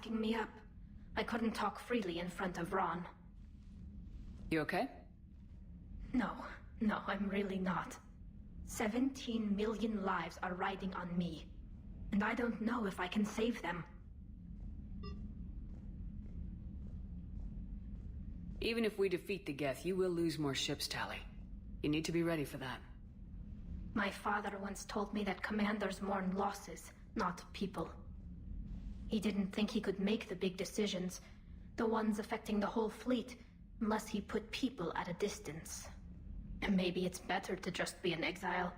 locking me up. I couldn't talk freely in front of Ron. You okay? No, I'm really not. 17 million lives are riding on me. And I don't know if I can save them. Even if we defeat the Geth, you will lose more ships, Tali. You need to be ready for that. My father once told me that commanders mourn losses, not people. He didn't think he could make the big decisions, the ones affecting the whole fleet, unless he put people at a distance. And maybe it's better to just be in exile.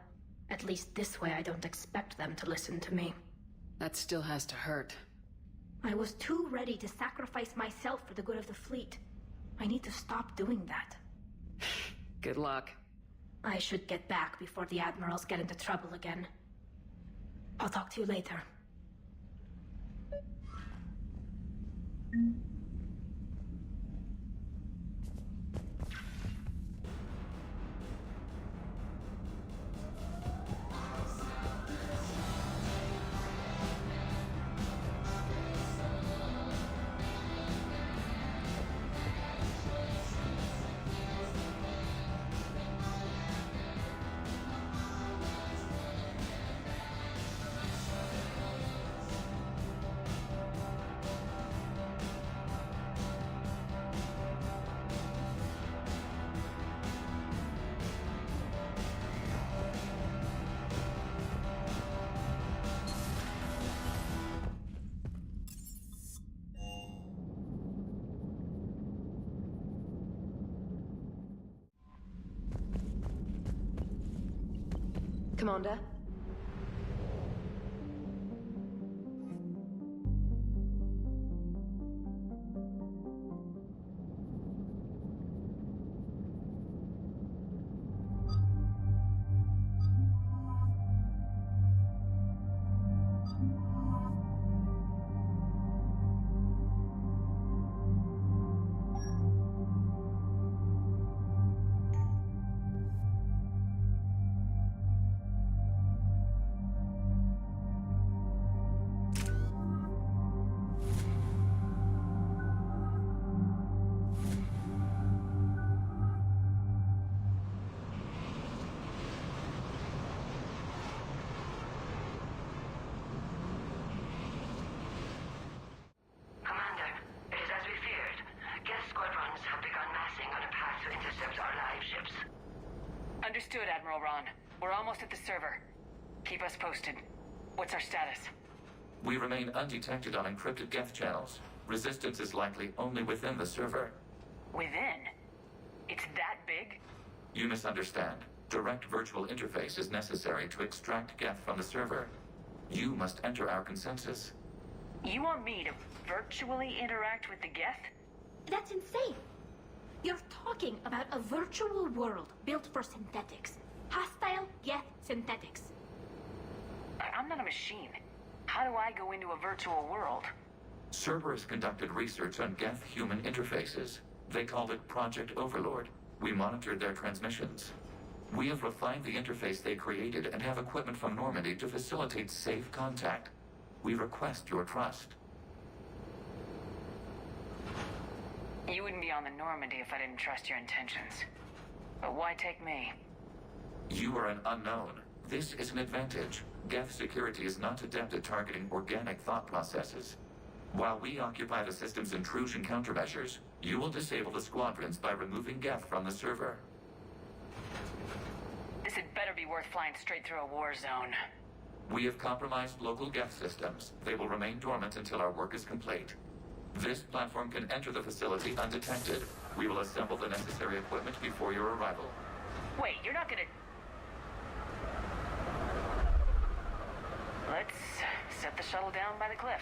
At least this way I don't expect them to listen to me. That still has to hurt. I was too ready to sacrifice myself for the good of the fleet. I need to stop doing that. Good luck. I should get back before the admirals get into trouble again. I'll talk to you later. Commander? Understood, Admiral Ron. We're almost at the server. Keep us posted. What's our status? We remain undetected on encrypted Geth channels. Resistance is likely only within the server. Within? It's that big? You misunderstand. Direct virtual interface is necessary to extract Geth from the server. You must enter our consensus. You want me to virtually interact with the Geth? That's insane! You're talking about a virtual world built for synthetics. Hostile Geth synthetics. I'm not a machine. How do I go into a virtual world? Cerberus conducted research on Geth-human interfaces. They called it Project Overlord. We monitored their transmissions. We have refined the interface they created and have equipment from Normandy to facilitate safe contact. We request your trust. You wouldn't be on the Normandy if I didn't trust your intentions. But why take me? You are an unknown. This is an advantage. Geth security is not adept at targeting organic thought processes. While we occupy the system's intrusion countermeasures, you will disable the squadrons by removing Geth from the server. This had better be worth flying straight through a war zone. We have compromised local Geth systems. They will remain dormant until our work is complete. This platform can enter the facility undetected. We will assemble the necessary equipment before your arrival. Wait, you're not gonna... Let's set the shuttle down by the cliff.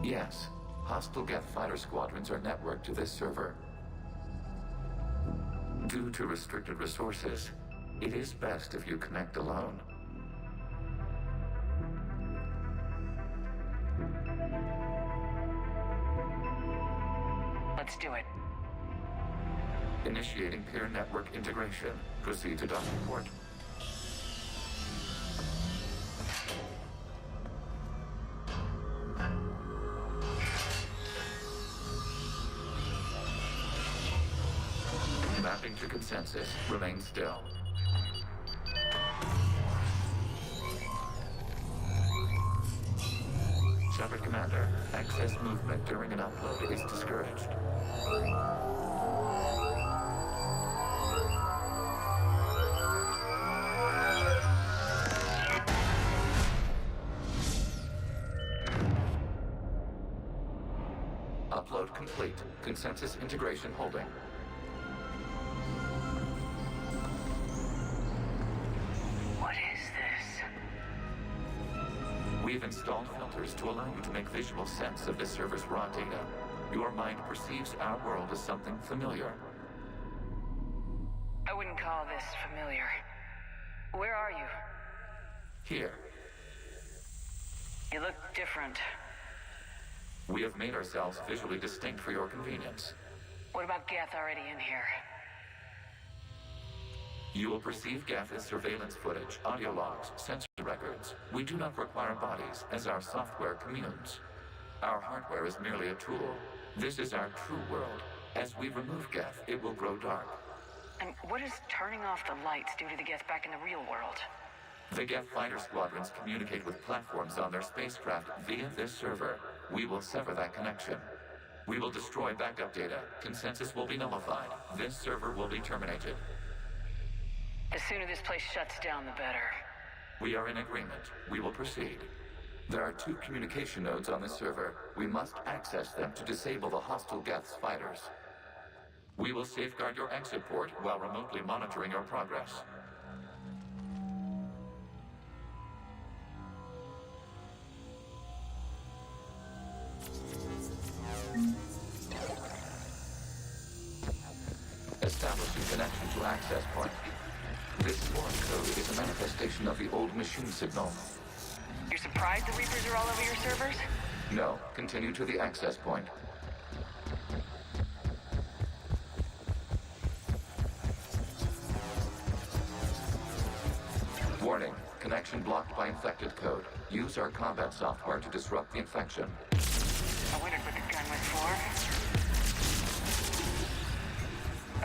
Yes. Hostile Geth fighter squadrons are networked to this server. Due to restricted resources, it is best if you connect alone. Let's do it. Initiating peer network integration. Proceed to docking port. Mapping to consensus. Remain still. Shepard Commander, access movement during an upload is discouraged. Upload complete. Consensus integration holding. What is this? We've installed filters to allow you to make visual sense of the server's raw data. Your mind perceives our world as something familiar. I wouldn't call this familiar. Where are you? Here, You look different. we have made ourselves visually distinct for your convenience. What about Geth already in here? You will perceive Geth as surveillance footage, audio logs, sensor records. We do not require bodies, as our software communes. Our hardware is merely a tool. This is our true world. As we remove Geth, it will grow dark. And what does turning off the lights do to the Geth back in the real world? The Geth fighter squadrons communicate with platforms on their spacecraft via this server. We will sever that connection. We will destroy backup data. Consensus will be nullified. This server will be terminated. The sooner this place shuts down, the better. We are in agreement. We will proceed. There are 2 communication nodes on this server. We must access them to disable the hostile Geth's fighters. We will safeguard your exit port while remotely monitoring your progress. Establishing connection to access point. This foreign code is a manifestation of the old machine signal. You're surprised the Reapers are all over your servers? No, continue to the access point. Warning, connection blocked by infected code. Use our combat software to disrupt the infection. I wondered what the gun was for.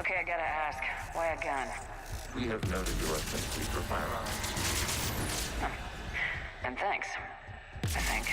Okay, I gotta ask, why a gun? We have noted your affinity for firearms. And thanks, I think.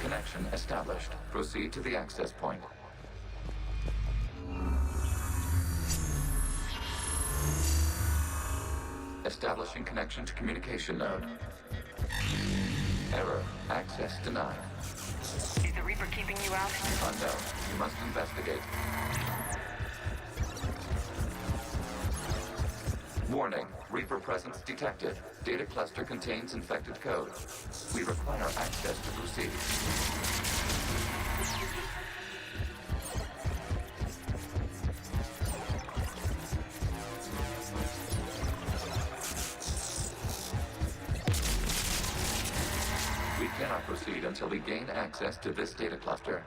Connection established. Proceed to the access point. Establishing connection to communication node. Error. Access denied. Is the Reaper keeping you out? Unknown. You must investigate. Warning. Reaper presence detected. Data cluster contains infected code. We require access to proceed. We cannot proceed until we gain access to this data cluster.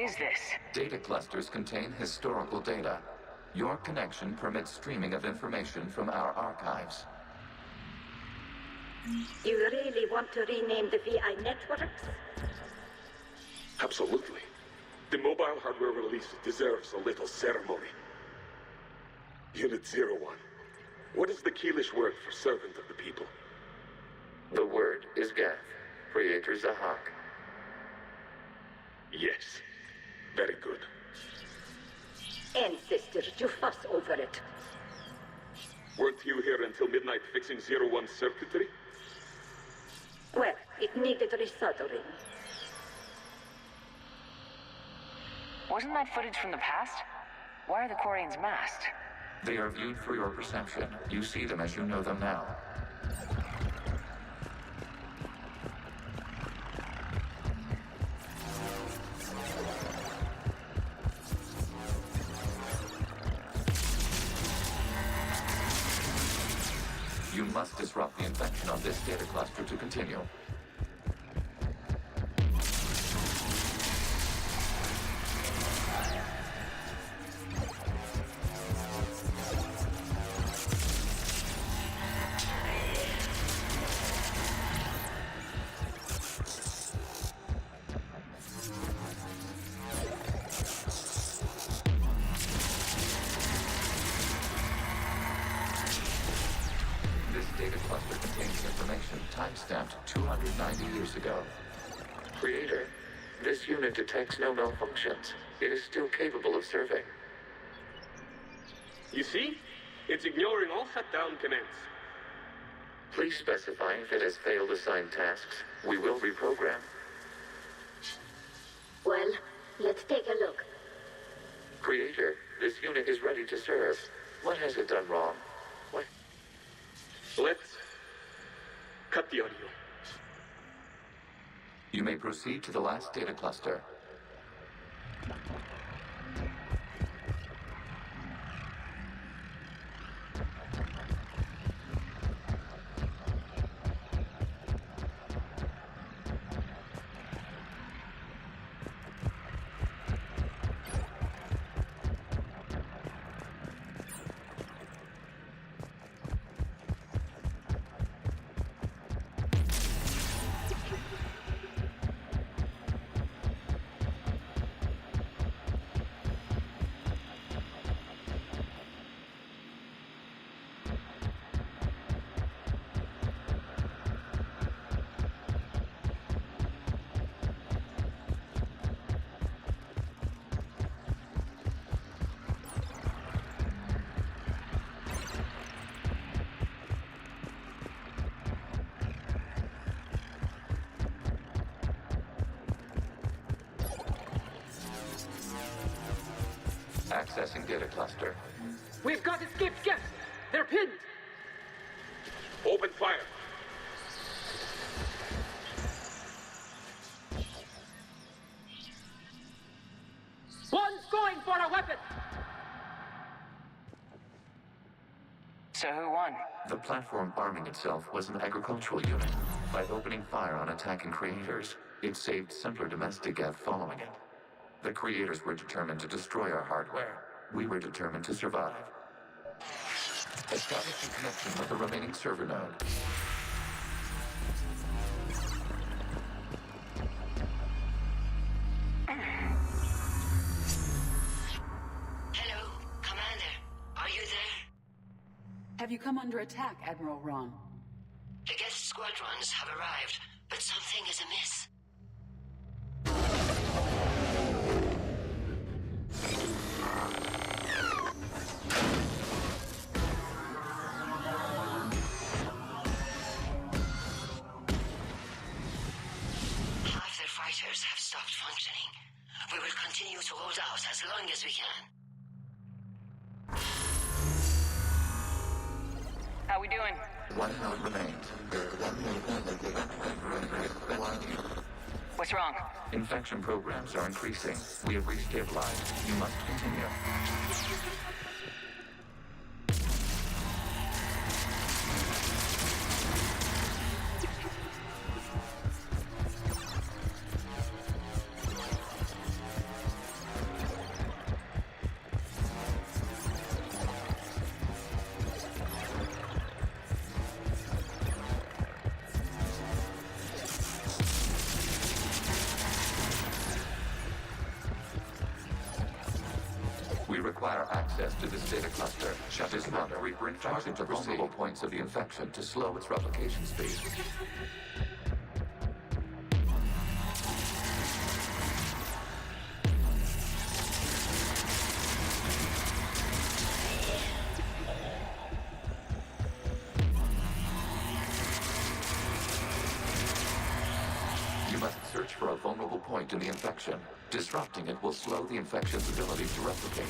is this? Data clusters contain historical data. Your connection permits streaming of information from our archives. You really want to rename the VI networks? Absolutely. The mobile hardware release deserves a little ceremony. Unit 01. What is the Keelish word for servant of the people? The word is Geth, Creator Zahak. Yes. Very good. Ancestors, you fuss over it. Weren't you here until midnight fixing 01 circuitry? Well, it needed resoldering. Wasn't that footage from the past? Why are the Quarians masked? They are viewed through your perception. You see them as you know them now. You must disrupt the infection on this data cluster to continue. Timestamped 290 years ago. Creator, this unit detects no malfunctions. It is still capable of serving. You see? It's ignoring all shutdown commands. Please specify if it has failed assigned tasks. We will reprogram. Well, let's take a look. Creator, this unit is ready to serve. What has it done wrong? What? Let's cut the audio. You may proceed to the last data cluster. Accessing data cluster. We've got escaped guests! They're pinned! Open fire. One's going for a weapon! So who won? The platform arming itself was an agricultural unit. By opening fire on attacking creators, it saved simpler domestic Geth following it. The creators were determined to destroy our hardware. We were determined to survive. Establishing connection with the remaining server node. Hello, Commander. Are you there? Have you come under attack, Admiral Ron? The guest squadrons have arrived, but something is amiss. Half their fighters have stopped functioning. We will continue to hold out as long as we can. How we doing? One node remains. What's wrong? Infection programs are increasing. We have restabilized. You must continue. require access to this data cluster. Shut this Commander, we bring target to vulnerable points of the infection to slow its replication speed. You must search for a vulnerable point in the infection. Disrupting it will slow the infection's ability to replicate.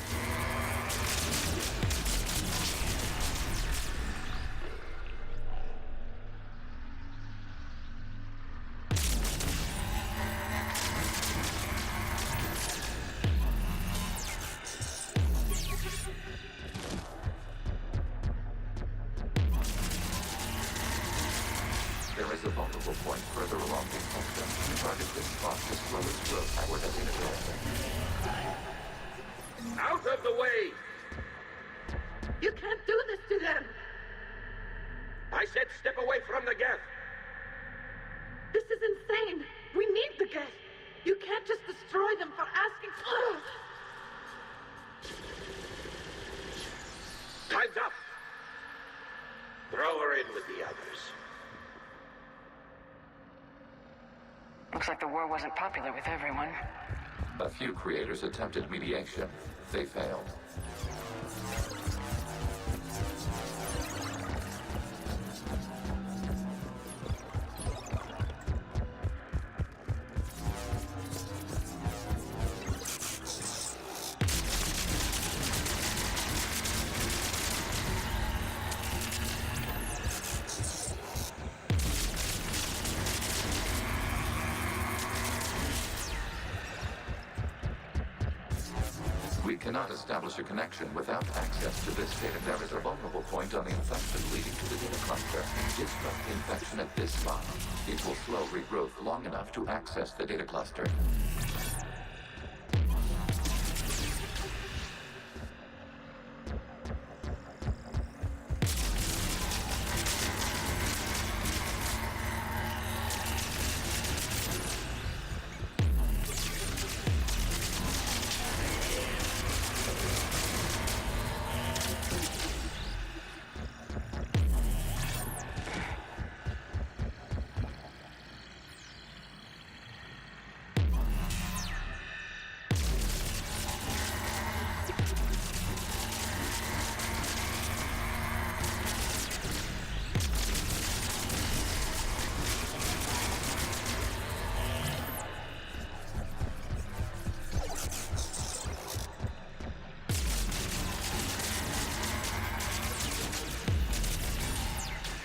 There is a vulnerable point further along the infection. Target this spot to slow its growth toward the data cluster. Out of the way! You can't do this to them! I said step away from the geth! This is insane! We need the geth! You can't just destroy them for asking for... Time's up! Throw her in with the others. Looks like the war wasn't popular with everyone. A few creators attempted mediation. They failed. We cannot establish a connection without access to this data. There is a vulnerable point on the infection leading to the data cluster. Disrupt the infection at this spot. It will slow regrowth long enough to access the data cluster.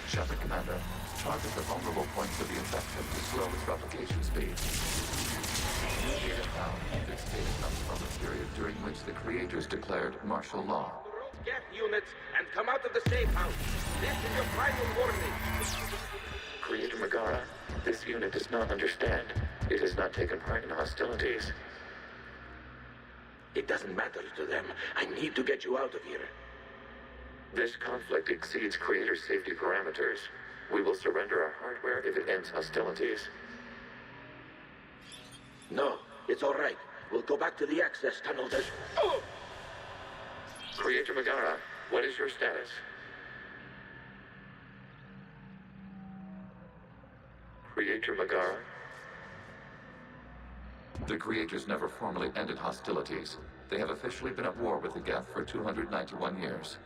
Shepard Commander, target the vulnerable points of the infection to slow its replication speed. Data found. This data comes from a period during which the creators declared martial law. Geth units and come out of the safe house. This is your final warning. Creator Megara, this unit does not understand. It has not taken part in hostilities. It doesn't matter to them. I need to get you out of here. This conflict exceeds Creator safety parameters. We will surrender our hardware if it ends hostilities. No, it's all right. We'll go back to the access tunnel. Oh! Creator Megara, what is your status? Creator Megara? The Creators never formally ended hostilities. They have officially been at war with the Geth for 291 years.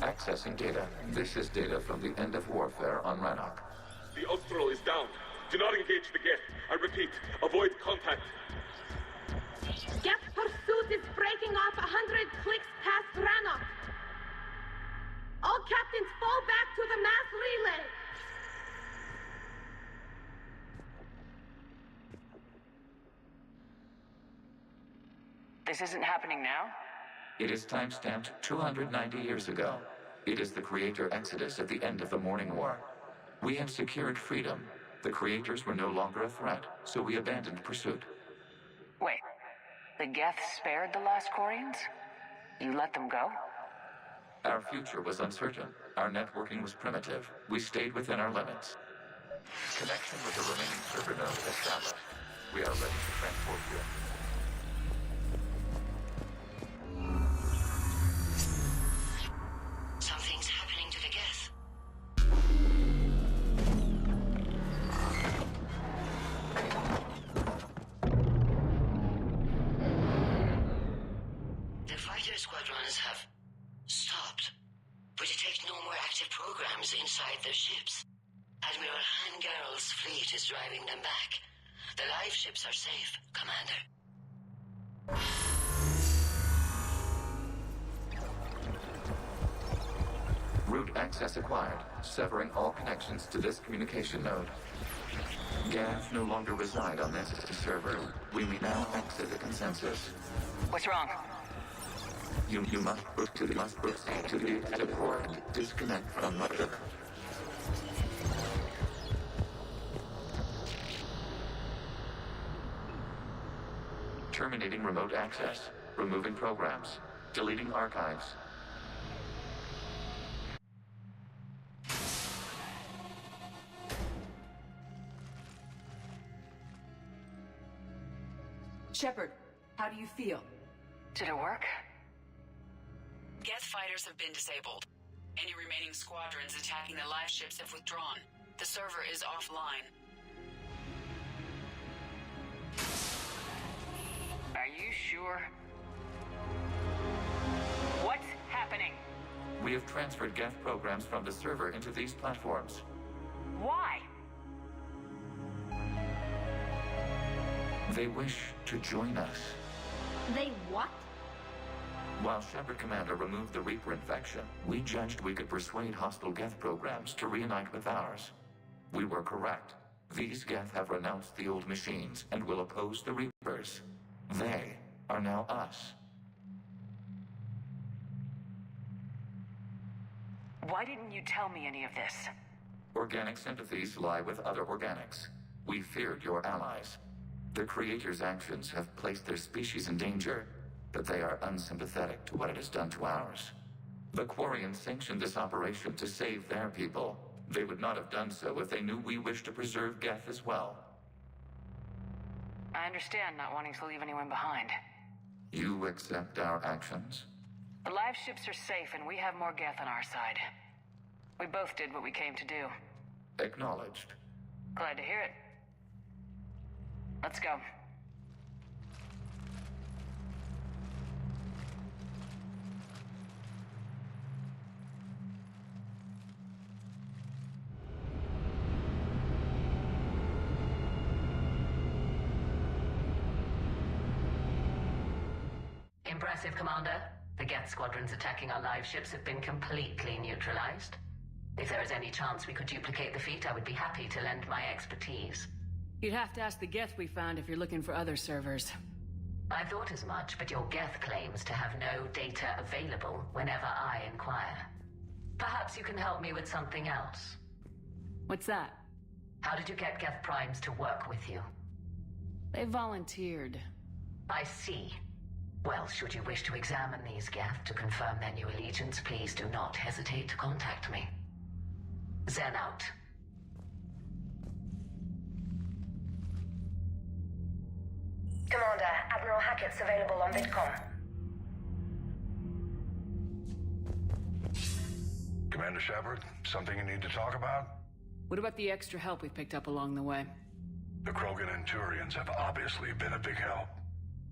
Accessing data. This is data from the end of warfare on Rannoch. The Austral is down. Do not engage the Geth. I repeat, avoid contact. Geth pursuit is breaking off 100 clicks past Rannoch. All captains fall back to the mass relay. This isn't happening now? It is time-stamped 290 years ago. It is the Creator Exodus at the end of the Morning War. We had secured freedom. The Creators were no longer a threat, so we abandoned pursuit. Wait. The Geth spared the last Quarians? You let them go? Our future was uncertain. Our networking was primitive. We stayed within our limits. Connection with the remaining server node established. We are ready to transport you. Something's happening to the Geth. The fighter squadrons have stopped, but detect no more active programs inside their ships. Admiral Hangarl's fleet is driving them back. The live ships are safe, Commander. Route access acquired, severing all connections to this communication node. Geth no longer reside on this server. We may now exit the consensus. What's wrong? You must proceed to the exit port. Disconnect from mother. Terminating remote access. Removing programs. Deleting archives. Shepard, how do you feel? Did it work? Geth fighters have been disabled. Any remaining squadrons attacking the live ships have withdrawn. The server is offline. Are you sure? What's happening? We have transferred Geth programs from the server into these platforms. Why? They wish to join us. They what? While Shepard Commander removed the Reaper infection, we judged we could persuade hostile Geth programs to reunite with ours. We were correct. These Geth have renounced the old machines and will oppose the Reapers. They are now us. Why didn't you tell me any of this? Organic sympathies lie with other organics. We feared your allies. The Creator's actions have placed their species in danger, but they are unsympathetic to what it has done to ours. The Quarians sanctioned this operation to save their people. They would not have done so if they knew we wished to preserve Geth as well. I understand not wanting to leave anyone behind. You accept our actions? The live ships are safe and we have more Geth on our side. We both did what we came to do. Acknowledged. Glad to hear it. Let's go. Impressive, Commander. The Geth squadrons attacking our live ships have been completely neutralized. If there is any chance we could duplicate the feat, I would be happy to lend my expertise. You'd have to ask the Geth we found if you're looking for other servers. I thought as much, but your Geth claims to have no data available whenever I inquire. Perhaps you can help me with something else. What's that? How did you get Geth Primes to work with you? They volunteered. I see. Well, should you wish to examine these Geth to confirm their new allegiance, please do not hesitate to contact me. Zen out. Commander, Admiral Hackett's available on VidCom. Commander Shepard, something you need to talk about? What about the extra help we picked up along the way? The Krogan and Turians have obviously been a big help.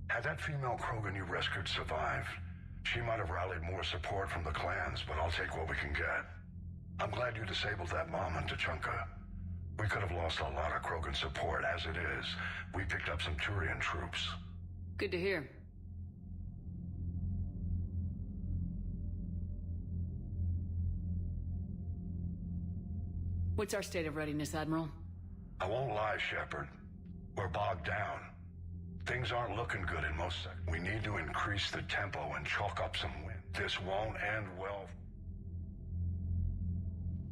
Had that female Krogan you rescued survived, she might have rallied more support from the clans, but I'll take what we can get. I'm glad you disabled that bomb on Tuchanka. We could have lost a lot of Krogan support. As it is, we picked up some Turian troops. Good to hear. What's our state of readiness, Admiral? I won't lie, Shepard. We're bogged down. Things aren't looking good in most sectors. We need to increase the tempo and chalk up some win. This won't end well.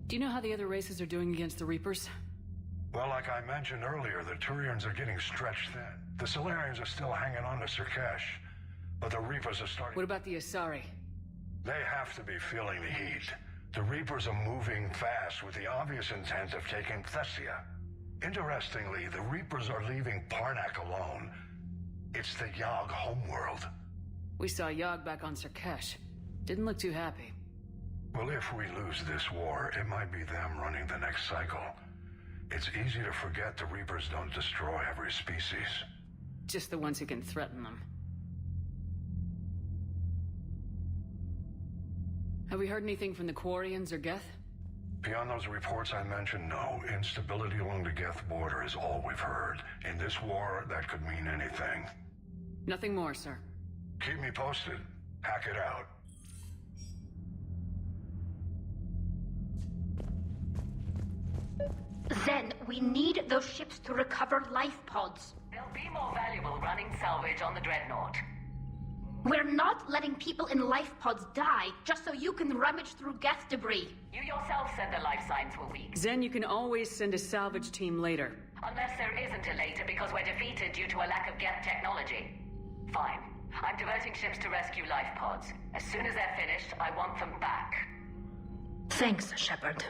Do you know how the other races are doing against the Reapers? Well, like I mentioned earlier, the Turians are getting stretched thin. The Solarians are still hanging on to Surkesh, but the Reapers are starting... What about the Asari? They have to be feeling the heat. The Reapers are moving fast with the obvious intent of taking Thessia. Interestingly, the Reapers are leaving Parnak alone. It's the Yogg homeworld. We saw Yogg back on Surkesh. Didn't look too happy. Well, if we lose this war, it might be them running the next cycle. It's easy to forget the Reapers don't destroy every species. Just the ones who can threaten them. Have we heard anything from the Quarians or Geth? Beyond those reports I mentioned, no. Instability along the Geth border is all we've heard. In this war, that could mean anything. Nothing more, sir. Keep me posted. Hack it out. Then, we need those ships to recover life pods. They'll be more valuable running salvage on the Dreadnought. We're not letting people in life pods die just so you can rummage through Geth debris. You yourself said the life signs were weak. Zen, you can always send a salvage team later. Unless there isn't a later because we're defeated due to a lack of Geth technology. Fine. I'm diverting ships to rescue life pods. As soon as they're finished, I want them back. Thanks, Shepard.